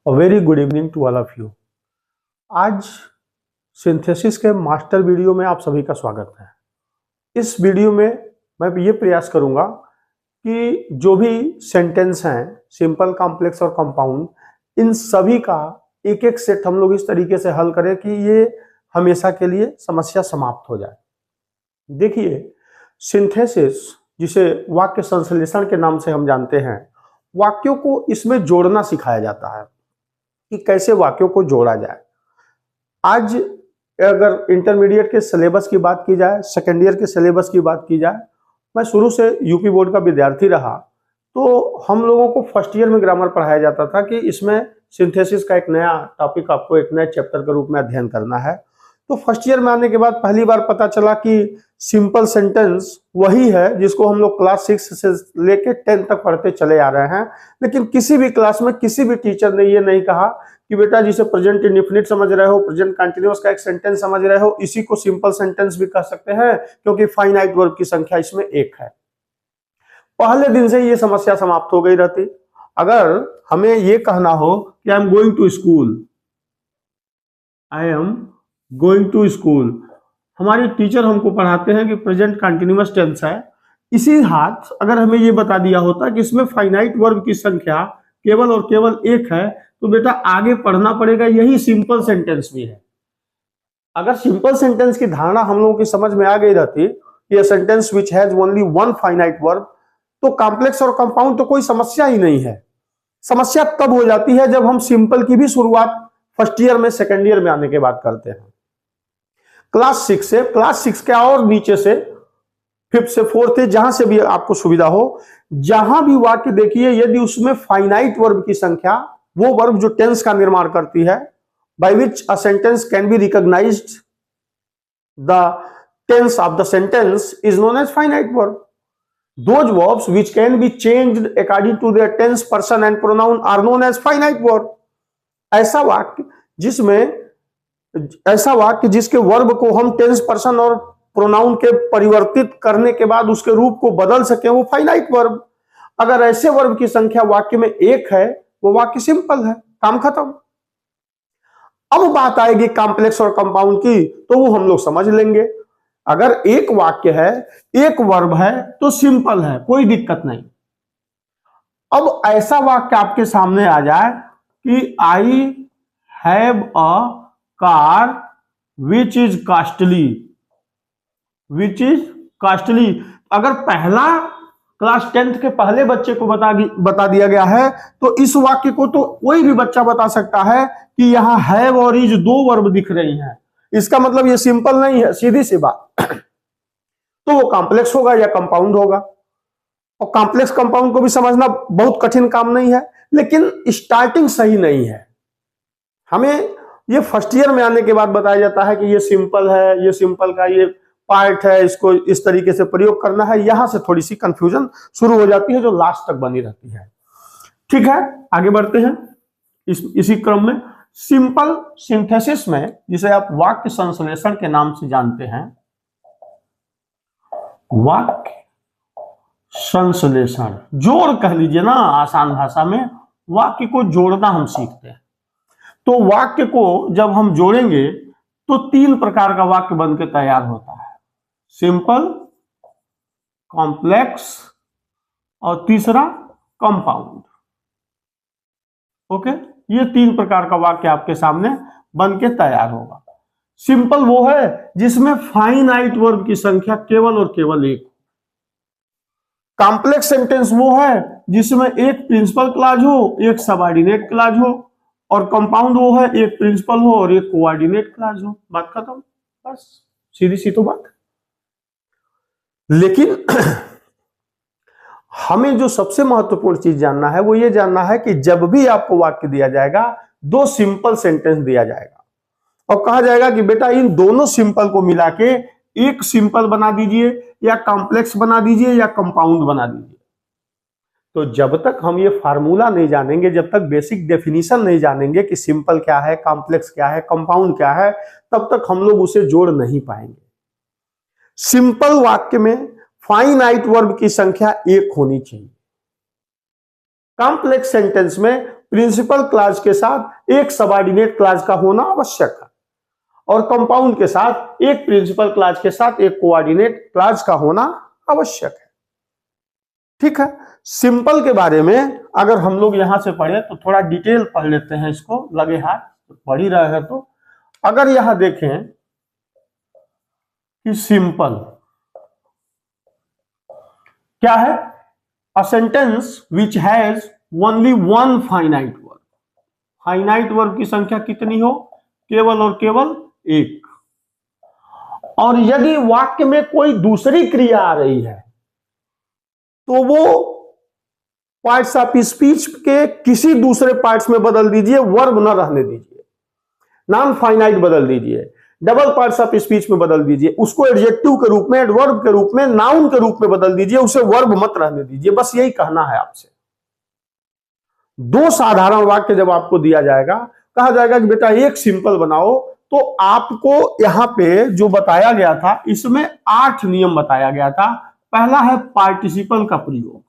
Very good evening to all of you. आज synthesis के master video में आप सभी का स्वागत है। इस वीडियो में मैं ये प्रयास करूंगा कि जो भी सेंटेंस हैं, सिंपल, कॉम्प्लेक्स और कंपाउंड, इन सभी का एक एक सेट हम लोग इस तरीके से हल करें कि ये हमेशा के लिए समस्या समाप्त हो जाए। देखिए, सिंथेसिस, जिसे वाक्य संश्लेषण के नाम से हम जानते हैं, वाक्यों को इसमें जोड़ना सिखाया जाता है कि कैसे वाक्यों को जोड़ा जाए। आज अगर इंटरमीडिएट के सिलेबस की बात की जाए, सेकेंड ईयर के सिलेबस की बात की जाए, मैं शुरू से यूपी बोर्ड का विद्यार्थी रहा, तो हम लोगों को फर्स्ट ईयर में ग्रामर पढ़ाया जाता था कि इसमें सिंथेसिस का एक नया टॉपिक आपको एक नए चैप्टर के रूप में अध्ययन करना है। तो फर्स्ट ईयर में आने के बाद पहली बार पता चला कि सिंपल सेंटेंस वही है जिसको हम लोग क्लास 6 से लेके 10 तक पढ़ते चले आ रहे हैं, लेकिन किसी भी क्लास में किसी भी टीचर ने ये नहीं कहा कि बेटा जिसे प्रेजेंट इंडेफिनिट समझ रहे हो, प्रेजेंट कंटीन्यूअस का एक सेंटेंस समझ रहे हो, इसी को सिंपल सेंटेंस भी कह सकते हैं क्योंकि फाइनाइट वर्ब की संख्या इसमें एक है। पहले दिन से ये समस्या समाप्त हो गई रहती। अगर हमें ये कहना हो कि I am going to school, I am going to school, हमारे टीचर हमको पढ़ाते हैं कि प्रेजेंट कंटीन्यूअस टेंस है। इसी हाथ अगर हमें ये बता दिया होता कि इसमें फाइनाइट वर्ब की संख्या केवल और केवल एक है, तो बेटा आगे पढ़ना पड़ेगा यही सिंपल सेंटेंस भी है। अगर सिंपल सेंटेंस की धारणा हम लोगों की समझ में आ गई रहती कि sentence which has only one finite verb, तो कॉम्प्लेक्स और कंपाउंड तो कोई समस्या ही नहीं है। समस्या तब हो जाती है जब हम सिंपल की भी शुरुआत फर्स्ट ईयर में, सेकेंड ईयर में आने के बाद करते हैं। क्लास 6 से, क्लास 6 के और नीचे से, 5th से 4th, जहां से भी आपको सुविधा हो, जहां भी वाक्य देखिए, यदि उसमें फाइनाइट वर्ब की संख्या, वो वर्ब जो टेंस का निर्माण करती है, by which a sentence can be recognised, the tense of the sentence is known as finite verb. Those verbs which can be changed according to their tense, person and pronoun are known as finite verb। ऐसा वाक्य जिसके verb को हम tense, person और pronoun के परिवर्तित करने के बाद उसके रूप को बदल सके, वो फाइनाइट वर्ब। अगर ऐसे वर्ब की संख्या वाक्य में एक है, वो वाक्य सिंपल है, काम खत्म। अब बात आएगी कॉम्प्लेक्स और कंपाउंड की, तो वो हम लोग समझ लेंगे। अगर एक वाक्य है, एक वर्ब है, तो सिंपल है, कोई दिक्कत नहीं। अब ऐसा वाक्य आपके सामने आ जाए कि I have a car which is costly, which is costly. अगर पहला क्लास 10th के पहले बच्चे को बता दिया गया है, तो इस वाक्य को तो कोई भी बच्चा बता सकता है कि यहां हैव और इज दो वर्ब दिख रही हैं, इसका मतलब ये सिंपल नहीं है, सीधी सी बात। तो वो कॉम्प्लेक्स होगा या कंपाउंड होगा। और कॉम्प्लेक्स कंपाउंड को भी समझना बहुत कठिन काम नहीं है, लेकिन स्टार्टिंग सही नहीं है। हमें ये फर्स्ट ईयर में आने के बाद बताया जाता है कि ये सिंपल है, ये सिंपल का ये पार्ट है, इसको इस तरीके से प्रयोग करना है। यहां से थोड़ी सी कंफ्यूजन शुरू हो जाती है जो लास्ट तक बनी रहती है। ठीक है, आगे बढ़ते हैं इसी क्रम में। सिंपल सिंथेसिस में, जिसे आप वाक्य संश्लेषण के नाम से जानते हैं, वाक्य संश्लेषण, जोड़ कह लीजिए ना, आसान भाषा में वाक्य को जोड़ना हम सीखते हैं। तो वाक्य को जब हम जोड़ेंगे तो 3 प्रकार का वाक्य बनकर तैयार होता है, सिंपल, कॉम्प्लेक्स और तीसरा कंपाउंड। ओके, ये 3 प्रकार का वाक्य आपके सामने बनके तैयार होगा। सिंपल वो है जिसमें फाइनाइट वर्ब की संख्या केवल और केवल एक। कॉम्प्लेक्स सेंटेंस वो है जिसमें एक प्रिंसिपल क्लॉज हो, एक सबऑर्डिनेट क्लॉज हो, और कंपाउंड वो है एक प्रिंसिपल हो और एक कोऑर्डिनेट क्लॉज हो। बात खत्म, बस सीधी सी तो बात। लेकिन हमें जो सबसे महत्वपूर्ण चीज जानना है वो ये जानना है कि जब भी आपको वाक्य दिया जाएगा, 2 सिंपल सेंटेंस दिया जाएगा और कहा जाएगा कि बेटा इन दोनों सिंपल को मिला के एक सिंपल बना दीजिए, या कॉम्प्लेक्स बना दीजिए, या कंपाउंड बना दीजिए। तो जब तक हम ये फार्मूला नहीं जानेंगे, जब तक बेसिक डेफिनेशन नहीं जानेंगे कि सिंपल क्या है, कॉम्प्लेक्स क्या है, कंपाउंड क्या है, तब तक हम लोग उसे जोड़ नहीं पाएंगे। सिंपल वाक्य में फाइनाइट वर्ब की संख्या एक होनी चाहिए। कॉम्प्लेक्स सेंटेंस में प्रिंसिपल क्लॉज के साथ एक सबऑर्डिनेट क्लॉज का होना आवश्यक है और कंपाउंड के साथ एक प्रिंसिपल क्लॉज के साथ एक कोऑर्डिनेट क्लॉज का होना आवश्यक है। ठीक है, सिंपल के बारे में अगर हम लोग यहां से पढ़े तो थोड़ा डिटेल पढ़ लेते हैं, इसको लगे हाथ पढ़ ही रहे हैं। तो अगर यहां देखें कि सिंपल क्या है, a sentence which has only one finite verb. Finite verb की संख्या कितनी हो, केवल और केवल एक। और यदि वाक्य में कोई दूसरी क्रिया आ रही है तो वो पार्ट्स ऑफ स्पीच के किसी दूसरे पार्ट्स में बदल दीजिए, वर्ब न रहने दीजिए। नॉन फाइनाइट बदल दीजिए, डबल पार्ट्स ऑफ स्पीच में बदल दीजिए, उसको एडजेक्टिव के रूप में, एडवर्ब के रूप में, नाउन के रूप में बदल दीजिए, उसे वर्ब मत रहने दीजिए। बस यही कहना है आपसे। दो साधारण वाक्य जब आपको दिया जाएगा, कहा जाएगा कि बेटा एक सिंपल बनाओ, तो आपको यहां पे जो बताया गया था इसमें 8 नियम बताया गया था। पहला है पार्टिसिपल का प्रयोग,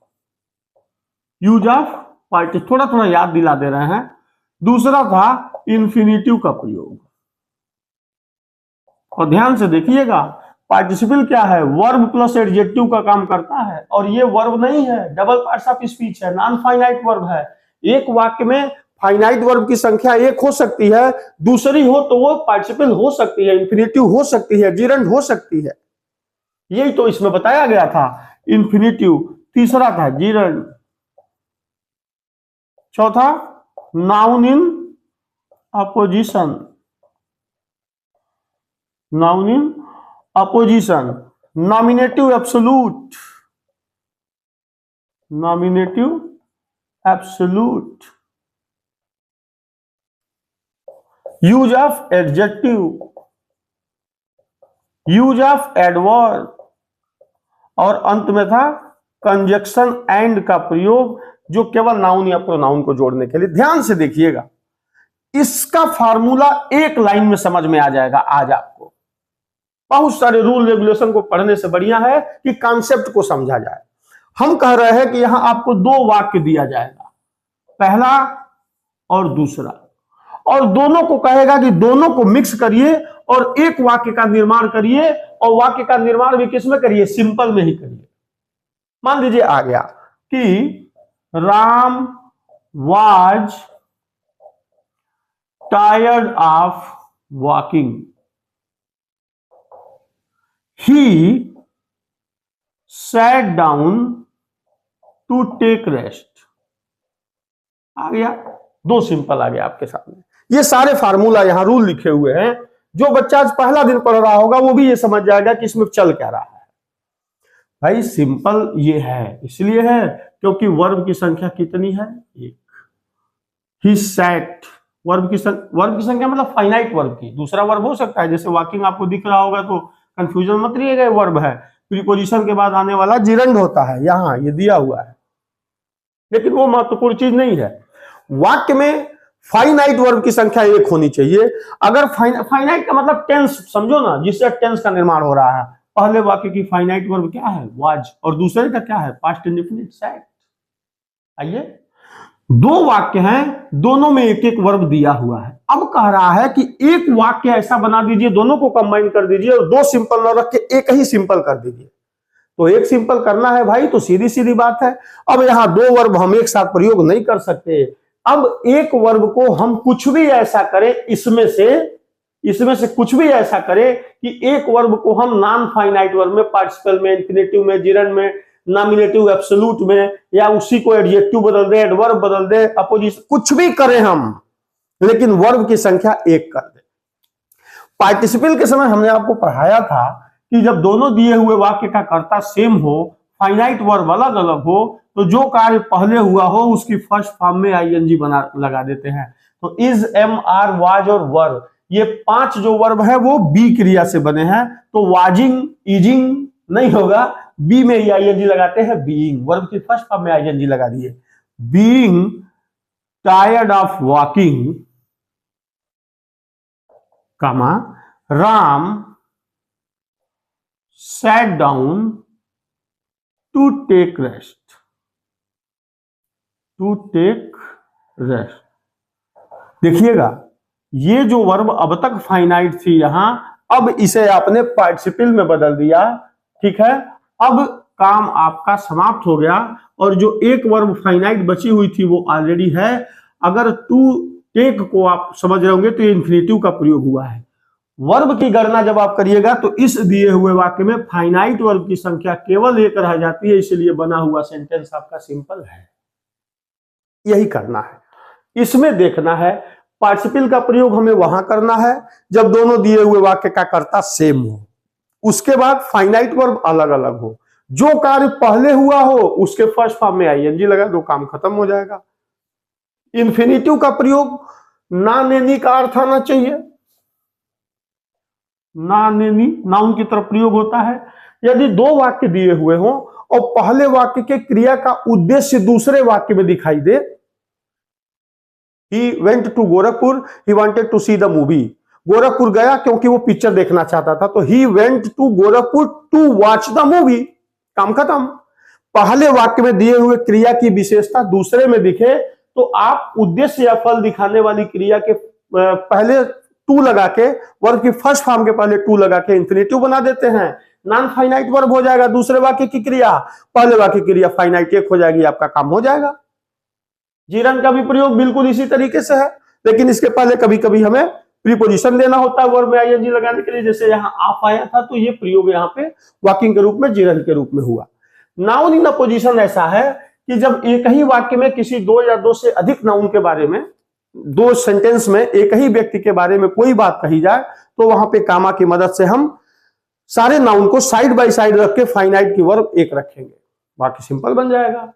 यूज ऑफ पार्टी, थोड़ा थोड़ा याद दिला दे रहे हैं। दूसरा था इंफिनिटिव का प्रयोग, और ध्यान से देखिएगा पार्टिसिपल क्या है, वर्ब प्लस एडजेक्टिव का काम करता है, और ये वर्ब नहीं है, डबल पार्ट्स ऑफ स्पीच है, नॉन फाइनाइट वर्ब है। एक वाक्य में फाइनाइट वर्ब की संख्या एक हो सकती है, दूसरी हो तो वो पार्टिसिपल हो सकती है, इंफिनिटिव हो सकती है, जिरंड हो सकती है। यही तो इसमें बताया गया था, इंफिनिटिव। तीसरा था जिरंड। चौथा noun in apposition, noun in opposition. Nominative absolute, nominative absolute. Use of adjective, use of adverb, और अंत में था कंजक्शन एंड का प्रयोग, जो केवल नाउन या प्रोनाउन को जोड़ने के लिए। ध्यान से देखिएगा, इसका फार्मूला एक लाइन में समझ में आ जाएगा आज आपको। बहुत सारे रूल रेगुलेशन को पढ़ने से बढ़िया है कि कॉन्सेप्ट को समझा जाए। हम कह रहे हैं कि यहां आपको दो वाक्य दिया जाएगा, पहला और दूसरा, और दोनों को कहेगा कि दोनों को मिक्स करिए और एक वाक्य का निर्माण करिए, और वाक्य का निर्माण भी किसमें करिए, सिंपल में ही करिए। मान लीजिए आ गया कि Ram was tired of walking, he sat down to take rest। आ गया, दो सिंपल आ गया आपके सामने। ये सारे फार्मूला यहां रूल लिखे हुए हैं, जो बच्चा आज पहला दिन पढ़ रहा होगा वो भी ये समझ जाएगा कि इसमें चल क्या रहा है। भाई सिंपल ये है, इसलिए है क्योंकि वर्ब की संख्या कितनी है, एक। ही सैट, वर्ब की संख्या मतलब फाइनाइट वर्ब की। दूसरा वर्ब हो सकता है, जैसे वॉकिंग आपको दिख रहा होगा तो कंफ्यूजन मत रहिएगा, वर्ब है, प्रीपोजिशन के बाद आने वाला जिरंड होता है, यहां ये दिया हुआ है, लेकिन वो महत्वपूर्ण चीज नहीं है। वाक्य में फाइनाइट वर्ब की संख्या एक होनी चाहिए। अगर फाइनाइट का मतलब टेंस समझो ना, जिससे टेंस का निर्माण हो रहा है। पहले वाक्य की फाइनाइट वर्ब क्या है, वाज, और दूसरे का क्या है, पास्ट इंडेफिनिट सैट। आइए, दो वाक्य हैं, दोनों में एक एक वर्ब दिया हुआ है। अब कह रहा है कि एक वाक्य ऐसा बना दीजिए, दोनों को कंबाइन कर दीजिए और दो सिंपल न रख के एक ही सिंपल कर दीजिए। तो एक सिंपल करना है भाई, तो सीधी सीधी बात है। अब यहां दो वर्ब हम एक साथ प्रयोग नहीं कर सकते। अब एक वर्ब को हम कुछ भी ऐसा करें, इसमें से कुछ भी ऐसा करें कि एक वर्ब को हम नॉन फाइनाइट वर्ब में, पार्टिसिपल में, इंफिनिटिव में, जिरंड में, नॉमिनेटिव एब्सोल्यूट में, या उसी को एडजेक्टिव बदल दे, एडवर्ब बदल दे, अपोजिशन, कुछ भी करें हम, लेकिन वर्ब की संख्या एक कर दे। पार्टिसिपल के समय हमने आपको पढ़ाया था कि जब दोनों दिए हुए वाक्य का कर्ता सेम हो, फाइनाइट वर्ब अलग अलग हो, तो जो कार्य पहले हुआ हो उसकी फर्स्ट फॉर्म में आईएनजी बना लगा देते हैं। तो इज, एम, आर, वाज और वर, ये 5 जो वर्ब है वो बी क्रिया से बने हैं। तो वाजिंग, इजिंग नहीं होगा, बी में ही आईएनजी लगाते हैं, बीइंग, वर्ब की फर्स्ट फॉर्म में आईएनजी लगा दिए। Being tired of walking, comma, Ram sat down to take rest, to take rest. देखिएगा ये जो वर्ब अब तक फाइनाइट थी यहां, अब इसे आपने पार्टिसिपल में बदल दिया, ठीक है। अब काम आपका समाप्त हो गया और जो एक वर्ब फाइनाइट बची हुई थी वो ऑलरेडी है। अगर टू टेक को आप समझ रहे होंगे तो ये इन्फिनेटिव का प्रयोग हुआ है। वर्ब की गणना जब आप करिएगा तो इस दिए हुए वाक्य में फाइनाइट वर्ब की संख्या केवल एक रह जाती है, इसलिए बना हुआ सेंटेंस आपका सिंपल है। यही करना है, इसमें देखना है पार्टिसिपल का प्रयोग हमें वहां करना है जब दोनों दिए हुए वाक्य का कर्ता सेम हो, उसके बाद फाइनाइट वर्ब अलग अलग हो, जो कार्य पहले हुआ हो उसके फर्स्ट फॉर्म में आईएनजी लगा दो, काम खत्म हो जाएगा। इन्फिनिटिव का प्रयोग नॉन एनी का अर्थ आना चाहिए, नॉन एनी नाउन की तरफ प्रयोग होता है। यदि दो वाक्य दिए हुए हों और पहले वाक्य के क्रिया का उद्देश्य दूसरे वाक्य में दिखाई दे, He went to Gorakhpur, he wanted to see the movie। Gorakhpur गया क्योंकि वो पिक्चर देखना चाहता था, तो he went to Gorakhpur to watch the movie, काम खत्म। पहले वाक्य में दिए हुए क्रिया की विशेषता दूसरे में दिखे तो आप उद्देश्य या फल दिखाने वाली क्रिया के पहले टू लगा के, वर्ब की फर्स्ट फॉर्म के पहले टू लगा के इन्फिनेटिव बना देते हैं, नॉन फाइनाइट वर्ब हो जाएगा दूसरे वाक्य की क्रिया, पहले वाक्य की क्रिया फाइनाइट एक हो जाएगी, आपका काम हो जाएगा। जीरन का भी प्रयोग बिल्कुल इसी तरीके से है, लेकिन इसके पहले कभी कभी हमें प्रीपोजिशन देना होता है वर्ब में आईएनजी लगाने के लिए, जैसे यहाँ आप आया था तो ये प्रयोग यहाँ पे वाकिंग के रूप में जीरन के रूप में हुआ। नाउन इन अपोजिशन ऐसा है कि जब एक ही वाक्य में किसी दो या दो से अधिक नाउन के बारे में, दो सेंटेंस में एक ही व्यक्ति के बारे में कोई बात कही जाए तो वहां पे कामा की मदद से हम सारे नाउन को साइड बाय साइड रख के फाइनाइट की वर्ब एक रखेंगे, बाकी सिंपल बन जाएगा।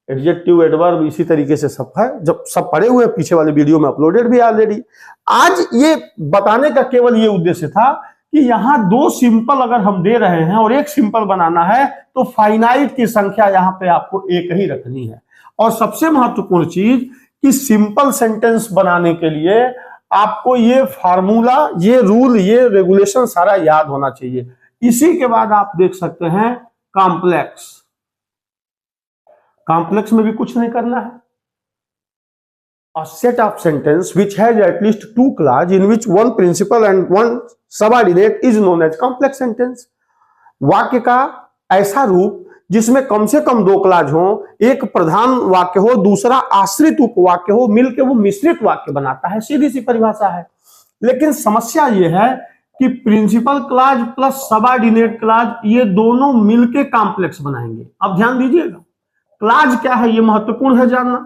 एडजेक्टिव एडवर्ब इसी तरीके से सब है, जब सब पढ़े हुए पीछे वाले वीडियो में अपलोडेड भी ऑलरेडी। आज ये बताने का केवल ये उद्देश्य था कि यहां दो सिंपल अगर हम दे रहे हैं और एक सिंपल बनाना है तो फाइनाइट की संख्या यहां पे आपको एक ही रखनी है। और सबसे महत्वपूर्ण चीज कि सिंपल सेंटेंस बनाने के लिए आपको ये फार्मूला, ये रूल, ये रेगुलेशन सारा याद होना चाहिए। इसी के बाद आप देख सकते हैं कॉम्प्लेक्स। कॉम्प्लेक्स में भी कुछ नहीं करना है। A set of sentence which has at least two clause in which one principal and one subordinate is known as complex sentence। वाक्य का ऐसा रूप जिसमें कम से कम दो क्लाज हो, एक प्रधान वाक्य हो, दूसरा आश्रित उपवाक्य हो, मिलकर वो मिश्रित वाक्य बनाता है, सीधी सी परिभाषा है। लेकिन समस्या ये है कि principal clause plus subordinate clause ये दोनों मिलके कॉम्प्लेक्स बनाएंगे। अब ध्यान दीजिएगा, क्लाज क्या है ये महत्वपूर्ण है जानना,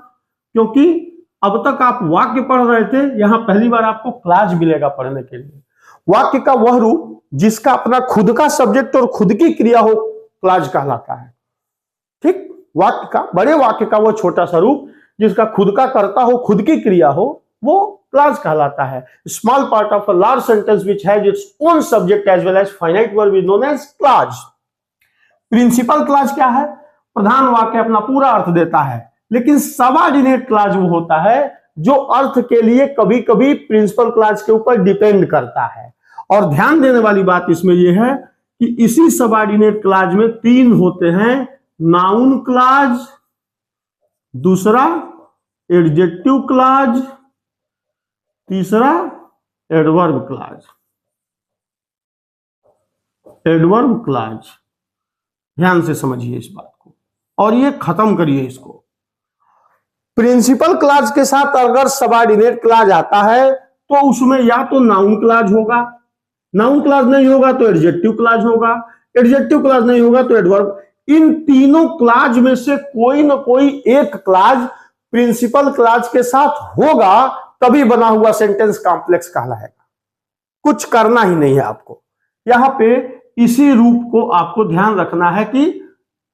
क्योंकि अब तक आप वाक्य पढ़ रहे थे, यहां पहली बार आपको क्लाज मिलेगा पढ़ने के लिए। वाक्य का वह रूप जिसका अपना खुद का सब्जेक्ट और खुद की क्रिया हो क्लाज कहलाता है। ठीक, वाक्य का, बड़े वाक्य का वो छोटा सा रूप जिसका खुद का कर्ता हो, खुद की क्रिया हो, वो क्लाज कहलाता है। Small part of a large sentence which has its own subject as well as finite verb is known as clause. Principal clause क्या है? प्रधान वाक्य अपना पूरा अर्थ देता है, लेकिन सबऑर्डिनेट क्लाज वो होता है जो अर्थ के लिए कभी कभी प्रिंसिपल क्लाज के ऊपर डिपेंड करता है। और ध्यान देने वाली बात इसमें यह है कि इसी सबऑर्डिनेट क्लाज में तीन होते हैं, नाउन क्लाज, दूसरा एडजेक्टिव क्लाज, तीसरा एडवर्ब क्लाज। एडवर्ब क्लाज, ध्यान से समझिए इस बात को और ये खत्म करिए इसको। प्रिंसिपल क्लाज के साथ अगर सबऑर्डिनेट क्लाज आता है तो उसमें या तो नाउन क्लाज होगा, नाउन क्लाज नहीं होगा तो एडजेक्टिव क्लाज होगा, एडजेक्टिव क्लाज नहीं होगा तो एडवर्ब। इन तीनों क्लाज में से कोई ना कोई एक क्लाज प्रिंसिपल क्लाज के साथ होगा, तभी बना हुआ सेंटेंस कॉम्प्लेक्स कहलाएगा। कुछ करना ही नहीं है आपको, यहां पे इसी रूप को आपको ध्यान रखना है कि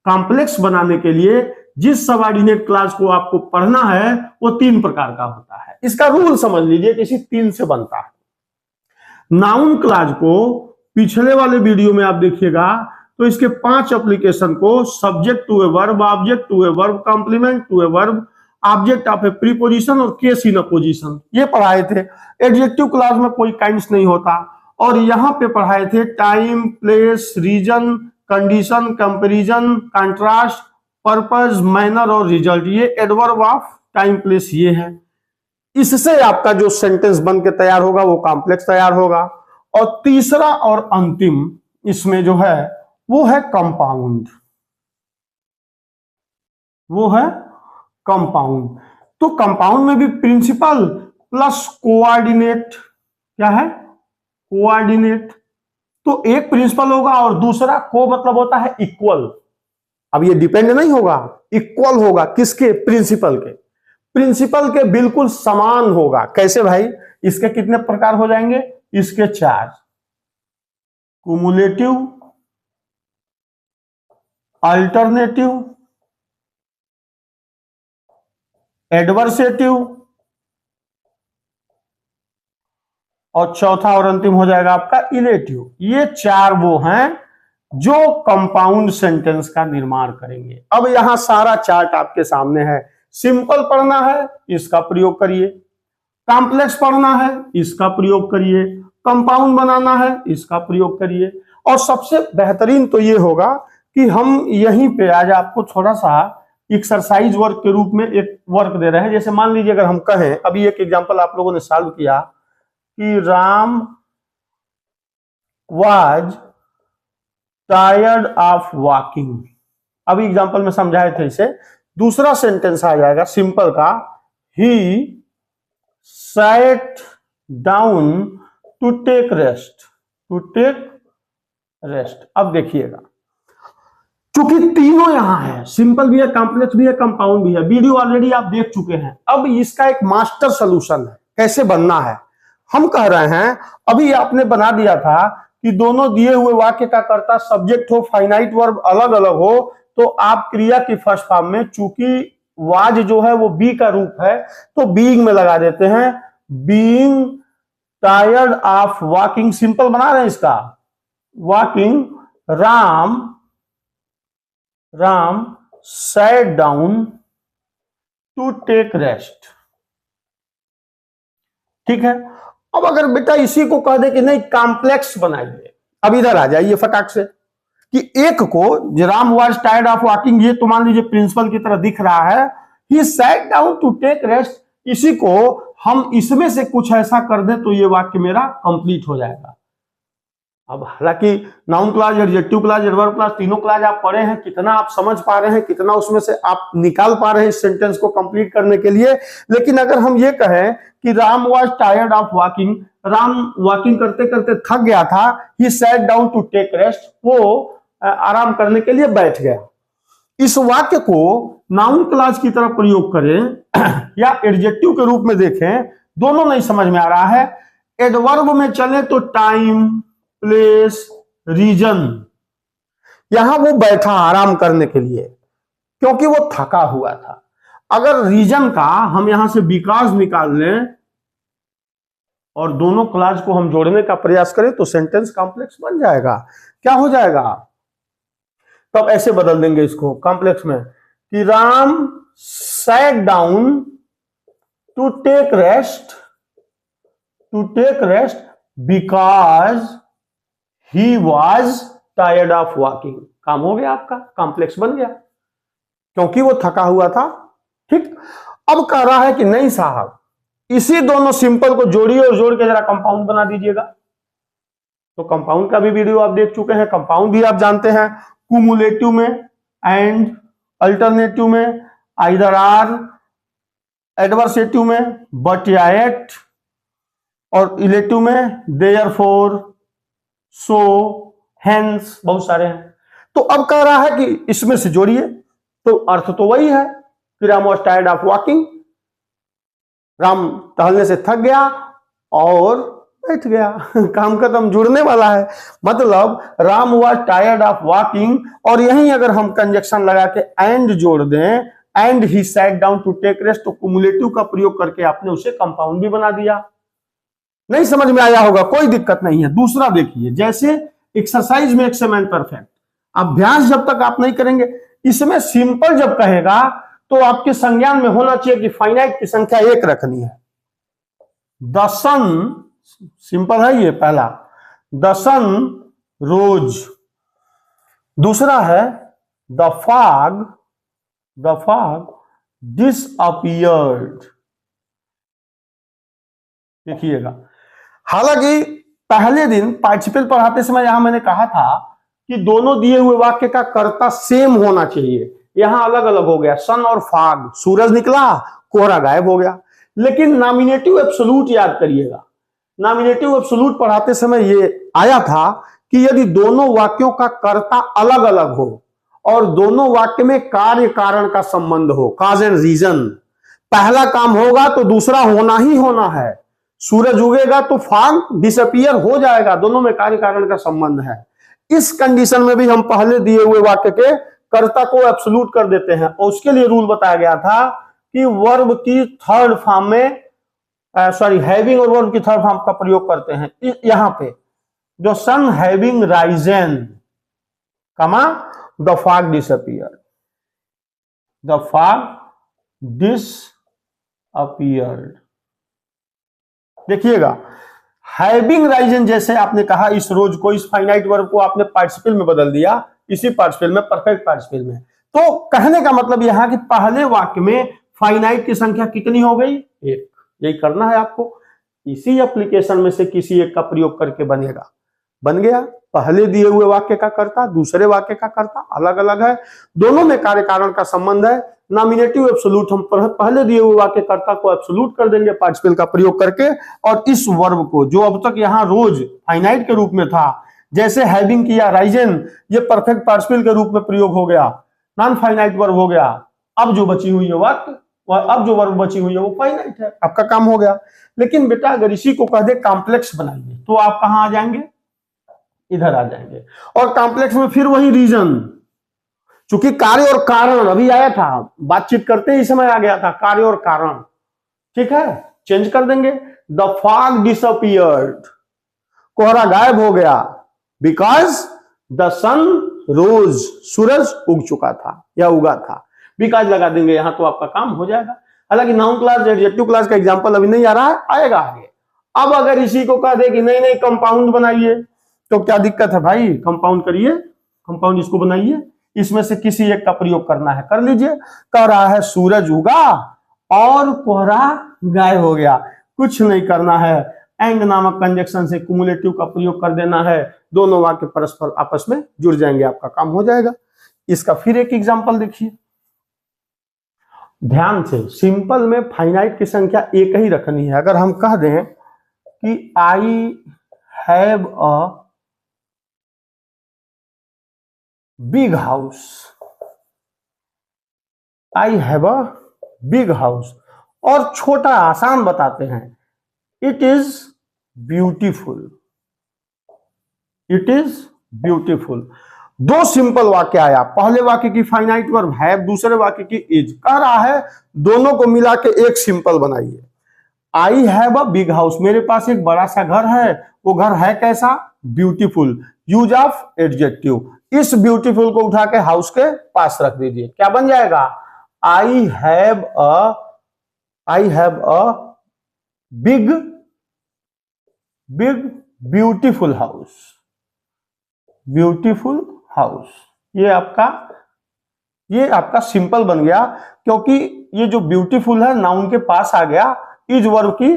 कॉम्प्लेक्स बनाने के लिए जिस सबऑर्डिनेट क्लाज को आपको पढ़ना है वो तीन प्रकार का होता है। इसका रूल समझ लीजिए कि इसी तीन से बनता है। नाउन क्लाज को पिछले वाले वीडियो में आप देखिएगा तो इसके 5 एप्लीकेशन को subject to a verb, object to a verb, complement to a verb, object of a preposition और केस इन अपोजिशन ये पढ़ाए थे। एडजेक्टिव क्लाज में कोई काइंड्स नहीं होता। और यहां पे पढ़ाए थे time, place, reason, condition, comparison, contrast, purpose, manner और रिजल्ट। ये एडवर्ब ऑफ टाइम प्लेस ये है। इससे आपका जो सेंटेंस बन के तैयार होगा वो कॉम्प्लेक्स तैयार होगा। और तीसरा और अंतिम इसमें जो है वो है कंपाउंड, वो है कंपाउंड। तो कंपाउंड में भी प्रिंसिपल प्लस कोऑर्डिनेट, क्या है, कोऑर्डिनेट। तो एक प्रिंसिपल होगा और दूसरा को मतलब होता है इक्वल। अब ये डिपेंड नहीं होगा, इक्वल होगा किसके, प्रिंसिपल के। प्रिंसिपल के बिल्कुल समान होगा। कैसे भाई, इसके कितने प्रकार हो जाएंगे, इसके 4, कुमुलेटिव, अल्टरनेटिव, एडवर्सेटिव और चौथा और अंतिम हो जाएगा आपका इलेटिव। ये 4 वो हैं जो कंपाउंड सेंटेंस का निर्माण करेंगे। अब यहां सारा चार्ट आपके सामने है। सिंपल पढ़ना है, इसका प्रयोग करिए। कॉम्प्लेक्स पढ़ना है, इसका प्रयोग करिए। कंपाउंड बनाना है, इसका प्रयोग करिए। और सबसे बेहतरीन तो ये होगा कि हम यहीं पे आज आपको थोड़ा सा एक्सरसाइज वर्क के रूप में एक वर्क दे रहे हैं। जैसे मान लीजिए अगर हम कहें, अभी एक एग्जांपल आप लोगों ने सॉल्व किया कि Ram was tired of walking. अभी एग्जांपल में समझाए थे इसे। दूसरा सेंटेंस आ जाएगा सिंपल का, ही sat down to take rest, to take rest। अब देखिएगा, क्योंकि तीनों यहां है, सिंपल भी है, कॉम्प्लेक्स भी है, कंपाउंड भी है। वीडियो ऑलरेडी आप देख चुके हैं। अब इसका एक मास्टर सॉल्यूशन है, कैसे बनना है। हम कह रहे हैं, अभी आपने बना दिया था कि दोनों दिए हुए वाक्य का कर्ता सब्जेक्ट हो, फाइनाइट वर्ब अलग अलग हो, तो आप क्रिया की फर्स्ट फॉर्म में, चूंकि वाज जो है वो बी का रूप है, तो बीइंग में लगा देते हैं, being tired of walking. Simple बना रहे हैं इसका, walking, Ram sat down to take rest. ठीक है। अब अगर बेटा इसी को कह दे कि नहीं कॉम्प्लेक्स बनाइए, अब इधर आ जाइए फटाक से, कि एक को Ram was tired of walking, ये तो मान लीजिए प्रिंसिपल की तरह दिख रहा है, he sat down to take rest, इसी को हम इसमें से कुछ ऐसा कर दें तो ये वाक्य मेरा कंप्लीट हो जाएगा। अब हालांकि noun clause, adjective clause, adverb clause तीनों क्लॉज आप पढ़े हैं, कितना आप समझ पा रहे हैं, कितना उसमें से आप निकाल पा रहे हैं इस सेंटेंस को कंप्लीट करने के लिए। लेकिन अगर हम ये कहें कि Ram was tired of walking, Ram walking करते करते थक गया था, he sat down to take rest, वो आराम करने के लिए बैठ गया। इस वाक्य को नाउन क्लॉज की तरह प्रयोग करें या एडजेक्टिव के रूप में देखें, दोनों नहीं समझ में आ रहा है। एडवर्ब में चले तो टाइम, प्लेस, रीजन, यहां वो बैठा आराम करने के लिए क्योंकि वो थका हुआ था। अगर रीजन का हम यहां से बिकॉज निकाल लें और दोनों क्लॉज को हम जोड़ने का प्रयास करें तो सेंटेंस कॉम्प्लेक्स बन जाएगा। क्या हो जाएगा, तब ऐसे बदल देंगे इसको कॉम्प्लेक्स में कि Ram sat down to take rest, to take rest because he was tired of walking. काम हो गया आपका, कॉम्प्लेक्स बन गया क्योंकि वो थका हुआ था। ठीक। अब कह रहा है कि नहीं साहब, इसी दोनों सिंपल को जोड़िए और जोड़ के जरा कंपाउंड बना दीजिएगा। तो कंपाउंड का भी वीडियो आप देख चुके हैं, कंपाउंड भी आप जानते हैं, कुमुलेटिव में एंड, अल्टरनेटिव में आइदर आर, एडवर्सेटिव में बट या एट, और इलेटिव में देयरफॉर, सो, हेंस, बहुत सारे हैं। तो अब कह रहा है कि इसमें से जोड़िए, तो अर्थ तो वही है कि Ram was tired of walking, Ram टहलने से थक गया और बैठ गया, काम खत्म, जुड़ने वाला है। मतलब Ram was tired of walking, और यहीं अगर हम कंजक्शन लगा के एंड जोड़ दें, and he sat down to take rest, तो कुमुलेटिव का प्रयोग करके आपने उसे कंपाउंड भी बना दिया। नहीं समझ में आया होगा, कोई दिक्कत नहीं है। दूसरा देखिए, जैसे एक्सरसाइज में एक्समेन परफेक्ट, अभ्यास जब तक आप नहीं करेंगे, इसमें सिंपल जब कहेगा तो आपके संज्ञान में होना चाहिए कि फाइनाइट की संख्या 1 रखनी है। द सन, सिंपल है ये पहला, द सन रोज। दूसरा है द फॉग डिसअपियर्ड। देखिएगा, हालांकि पहले दिन पार्टिसिपल पढ़ाते समय यहां मैंने कहा था कि दोनों दिए हुए वाक्य का कर्ता सेम होना चाहिए, यहां अलग अलग हो गया। सन और फाग, सूरज निकला, कोहरा गायब हो गया। लेकिन नॉमिनेटिव एब्सोल्यूट याद करिएगा, नॉमिनेटिव एब्सोल्यूट पढ़ाते समय ये आया था कि यदि दोनों वाक्यों का कर्ता अलग अलग हो और दोनों वाक्य में कार्य कारण का संबंध हो, काज एंड रीजन, पहला काम होगा तो दूसरा होना ही होना है। सूरज उगेगा तो फाग डिसअपियर हो जाएगा, दोनों में कार्य कारण का संबंध है। इस कंडीशन में भी हम पहले दिए हुए वाक्य के कर्ता को एब्सोल्यूट कर देते हैं, और उसके लिए रूल बताया गया था कि वर्ब की थर्ड फॉर्म में हैविंग और वर्ब की थर्ड फॉर्म का प्रयोग करते हैं। यहां पे जो सन हैविंग राइजन कमा the fog disappear, the fog disappeared. देखिएगा, हैविंग राइजन जैसे आपने कहा, इस रोज को, इस फाइनाइट वर्ब को आपने पार्टिसिपल में बदल दिया, इसी पार्टिसिपल में, परफेक्ट पार्टिसिपल में। तो कहने का मतलब यहां कि पहले वाक्य में फाइनाइट की संख्या कितनी हो गई? एक। यही करना है आपको, इसी एप्लीकेशन में से किसी एक का प्रयोग करके बनेगा। बन गया, पहले दिए हुए वाक्य का कर्ता दूसरे वाक्य का कर्ता अलग अलग है, दोनों में कार्य कारण का संबंध है। नॉमिनेटिव एब्सोल्यूट हम पहले दिए हुए वाक्य कर्ता को एब्सोल्यूट कर देंगे पार्टिसिपल का प्रयोग करके, और इस वर्ब को जो अब तक यहां रोज फाइनाइट के रूप में था, जैसे हैविंग किया राइजन, ये परफेक्ट पार्टिसिपल के रूप में प्रयोग हो गया, नॉन फाइनाइट वर्ब हो गया। अब जो बची हुई है वाक्य, अब जो वर्ब बची हुई है वो फाइनाइट है, आपका काम हो गया। लेकिन बेटा अगर इसी को कह दे कॉम्प्लेक्स बनाइए, तो आप कहां आ जाएंगे? इधर आ जाएंगे। और कॉम्प्लेक्स में फिर वही रीजन, चूंकि कार्य और कारण अभी आया था, बातचीत करते ही समय आ गया था कार्य और कारण, ठीक है, चेंज कर देंगे। द फॉग डिसअपियर्ड, कोहरा गायब हो गया, बिकॉज द सन रोज, सूरज उग चुका था या उगा था, बिकॉज लगा देंगे यहां, तो आपका काम हो जाएगा। हालांकि नाउन क्लास एडजेक्टिव क्लास का एग्जांपल अभी नहीं आ रहा है, आएगा आगे। अब अगर इसी को कह दे कि नहीं नहीं कंपाउंड बनाइए, तो क्या दिक्कत है भाई? कंपाउंड करिए, कंपाउंड इसको बनाइए, इसमें से किसी एक का प्रयोग करना है, कर लीजिए। कह रहा है सूरज उगा और कोहरा गायब हो गया, कुछ नहीं करना है, एंड नामक कंजक्शन से कुमुलेटिव का प्रयोग कर देना है, दोनों वाक्य परस्पर आपस में जुड़ जाएंगे, आपका काम हो जाएगा। इसका फिर एक एग्जांपल देखिए ध्यान से। सिंपल में फाइनाइट की संख्या एक ही रखनी है। अगर हम कह दें कि I have a big house, I have a big house, और छोटा आसान बताते हैं, it is beautiful, it is beautiful. दो सिंपल वाक्य आया, पहले वाक्य की फाइनाइट वर्ब हैव, दूसरे वाक्य की इज। कह रहा है दोनों को मिला के एक सिंपल बनाइए। I have a big house, मेरे पास एक बड़ा सा घर है, वो घर है कैसा? Beautiful, use of adjective. इस ब्यूटीफुल को उठा के हाउस के पास रख दीजिए, क्या बन जाएगा? I have a big beautiful house, beautiful house. ये आपका सिंपल बन गया, क्योंकि ये जो ब्यूटीफुल है नाउन के पास आ गया, इज वर्ब की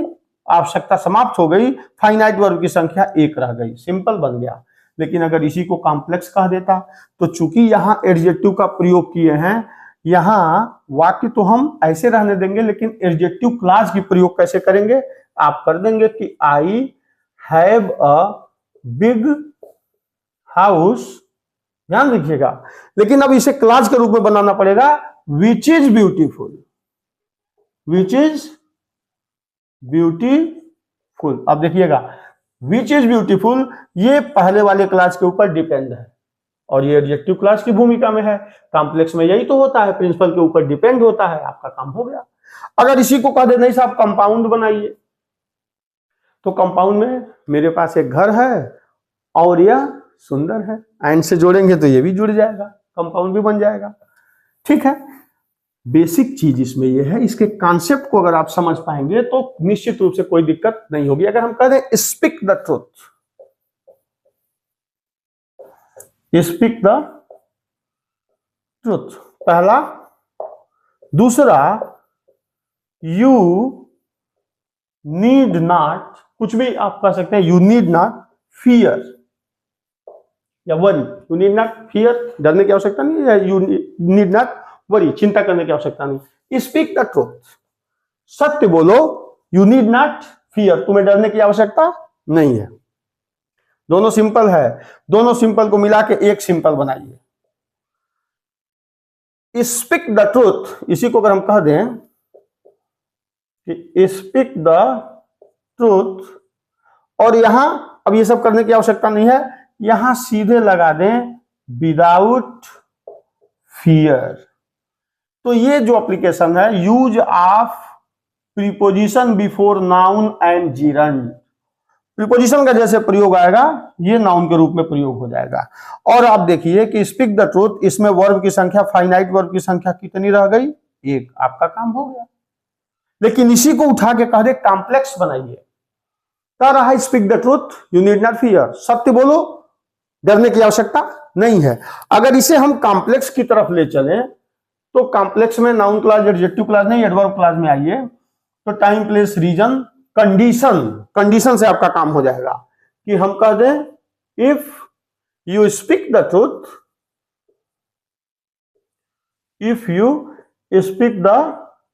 आवश्यकता समाप्त हो गई, फाइनाइट वर्ब की संख्या एक रह गई, सिंपल बन गया। लेकिन अगर इसी को कॉम्प्लेक्स कह देता, तो चूंकि यहां एडजेक्टिव का प्रयोग किए हैं, यहां वाक्य तो हम ऐसे रहने देंगे, लेकिन एडजेक्टिव क्लॉज की प्रयोग कैसे करेंगे? आप कर देंगे कि I have a big house, ध्यान रखिएगा, लेकिन अब इसे क्लॉज के रूप में बनाना पड़ेगा, which is beautiful, which is beautiful. अब देखिएगा, विच इज ब्यूटीफुल ये पहले वाले क्लास के ऊपर डिपेंड है, और ये एडजेक्टिव क्लास की भूमिका में है। कॉम्प्लेक्स में यही तो होता है, प्रिंसिपल के ऊपर डिपेंड होता है, आपका काम हो गया। अगर इसी को कह दे नहीं साहब कंपाउंड बनाइए, तो कंपाउंड में मेरे पास एक घर है और यह सुंदर है, एंड से जोड़ेंगे तो ये भी जुड़ जाएगा, कंपाउंड भी बन जाएगा, ठीक है। बेसिक चीज इसमें यह है, इसके कॉन्सेप्ट को अगर आप समझ पाएंगे तो निश्चित रूप से कोई दिक्कत नहीं होगी। अगर हम कह दें speak the truth, speak the truth पहला, दूसरा यू नीड नॉट, कुछ भी आप कह सकते हैं, यू नीड नॉट फियर या worry, you need not fear, डरने की आवश्यकता नहीं है, यू नीड नॉट वरी, चिंता करने की आवश्यकता नहीं। स्पीक द ट्रूथ, सत्य बोलो, यू नीड नॉट फियर, तुम्हें डरने की आवश्यकता नहीं है। दोनों सिंपल है, दोनों सिंपल को मिला के एक सिंपल बनाइए। स्पीक द ट्रूथ, इसी को अगर हम कह दें कि स्पीक द ट्रूथ, और यहां अब ये सब करने की आवश्यकता नहीं है, यहां सीधे लगा दें विदाउट फियर। तो ये जो एप्लीकेशन है, use of preposition before noun and gerund, preposition का जैसे प्रयोग आएगा ये नाउन के रूप में प्रयोग हो जाएगा। और आप देखिए कि स्पीक द ट्रूथ, इसमें वर्ब की संख्या, फाइनाइट वर्ब की संख्या कितनी रह गई? एक, आपका काम हो गया। लेकिन इसी को उठा के कह दे कॉम्प्लेक्स बनाइए, कह रहा है speak the truth, you need not fear, सत्य बोलो, डरने की आवश्यकता नहीं है। अगर इसे हम कॉम्प्लेक्स की तरफ ले चलें तो कॉम्प्लेक्स में नाउन क्लास, एडजेक्टिव क्लास नहीं, एडवर्ब क्लास में आइए तो time, place, reason, condition, condition से आपका काम हो जाएगा कि हम कह दें if you speak the truth, if you speak the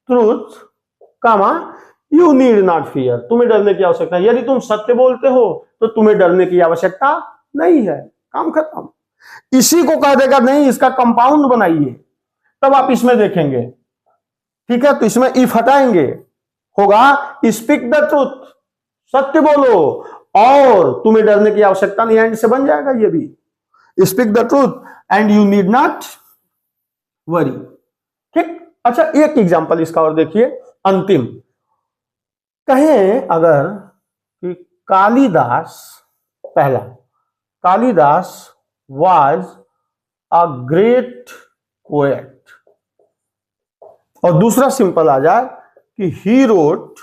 truth comma you need not fear, तुम्हें डरने की आवश्यकता, यदि तुम सत्य बोलते हो तो तुम्हें डरने की आवश्यकता नहीं है, काम खत्म। इसी को कह देगा नहीं, इसका कंपाउंड बनाइए, तब आप इसमें देखेंगे, ठीक है। तो इसमें इफ हटाएंगे, होगा स्पीक द ट्रूथ, सत्य बोलो और तुम्हें डरने की आवश्यकता नहीं, एंड से बन जाएगा ये भी, speak the truth and you need not worry, ठीक। अच्छा, एक एग्जांपल इसका और देखिए, अंतिम। कहें अगर कि कालिदास, पहला, Kalidas was a great poet, और दूसरा सिंपल आ जाए कि he wrote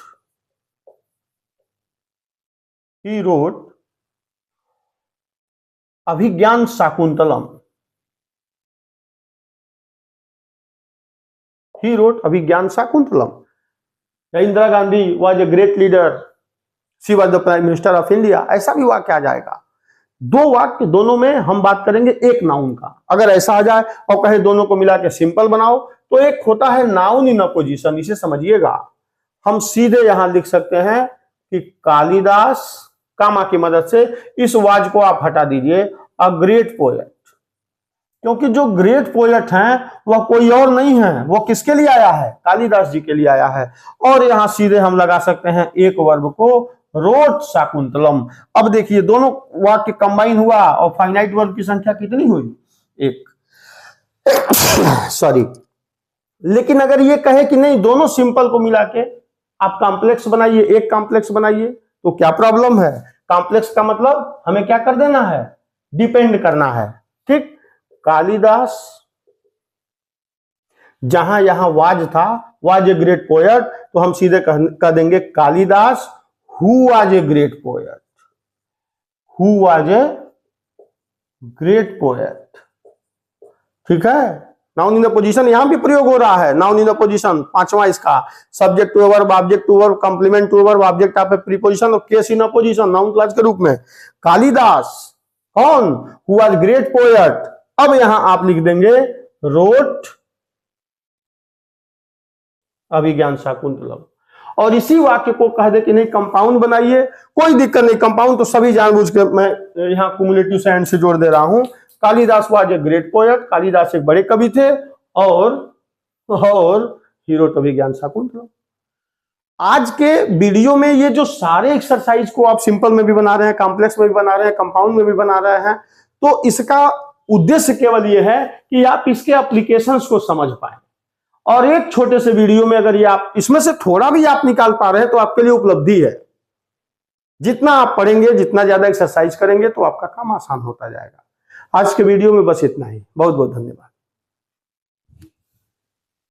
Abhijnana Shakuntalam, he wrote Abhijnana Shakuntalam, Indira Gandhi was a great leader, she was the prime minister of India, ऐसा भी वाक्य आ जाएगा। दो वाक्य, दोनों में हम बात करेंगे एक नाउन का। अगर ऐसा आ जाए और कहे दोनों को मिला के सिंपल बनाओ, तो एक होता है नाउन इन अपोजिशन, इसे समझिएगा। हम सीधे यहां लिख सकते हैं कि कालिदास, कामा की मदद से इस वाज को आप हटा दीजिए, अ ग्रेट पोएट, क्योंकि जो ग्रेट पोएट हैं वह कोई और नहीं है, वो किसके लिए आया है? कालिदास जी के लिए आया है। और यहां सीधे हम लगा सकते हैं एक वर्ब को, रोट शाकुंतलम। अब देखिए दोनों वाक्य कंबाइन हुआ और फाइनाइट वर्ब की संख्या कितनी हुई? एक, सॉरी। लेकिन अगर ये कहे कि नहीं, दोनों सिंपल को मिला के आप कॉम्प्लेक्स बनाइए, एक कॉम्प्लेक्स बनाइए, तो क्या प्रॉब्लम है? कॉम्प्लेक्स का मतलब हमें क्या कर देना है? डिपेंड करना है, ठीक। कालिदास, जहां यहां वाज था, वाज ए ग्रेट पोएट, तो हम सीधे कह देंगे Kalidas who was a great poet, who was a great poet, ठीक है। नाउन इन द पोजीशन यहां भी प्रयोग हो रहा है, नाउन इन द पोजीशन, पांचवा इसका, subject to verb, object to verb, complement to verb, object of a preposition और case in apposition, noun clause के रूप में। कालिदास कौन? Who was great poet. अब यहां आप लिख देंगे रोट अभिज्ञान शाकुंतलम, और इसी वाक्य को कह दे कि नहीं कंपाउंड बनाइए, कोई दिक्कत नहीं, कंपाउंड तो सभी जानबूझ के मैं यहां क्युमुलेटिव से एंड से जोड़ दे रहा हूं। Kalidas was a great poet, Kalidas एक बड़े कवि थे, और ही रोट अभिज्ञान शाकुंतलम। आज के वीडियो में ये जो सारे एक्सरसाइज को आप सिंपल में भी बना रहे हैं, कॉम्प्लेक्स में भी बना रहे हैं, कंपाउंड में भी बना रहे हैं, तो इसका उद्देश्य केवल ये है कि आप इसके एप्लीकेशंस को समझ पाए। और एक छोटे से वीडियो में अगर ये आप इसमें से थोड़ा भी आप निकाल पा रहे हैं तो आपके लिए उपलब्धि है। जितना आप पढ़ेंगे, जितना ज्यादा एक्सरसाइज करेंगे, तो आपका काम आसान होता जाएगा। आज के वीडियो में बस इतना ही। बहुत बहुत धन्यवाद।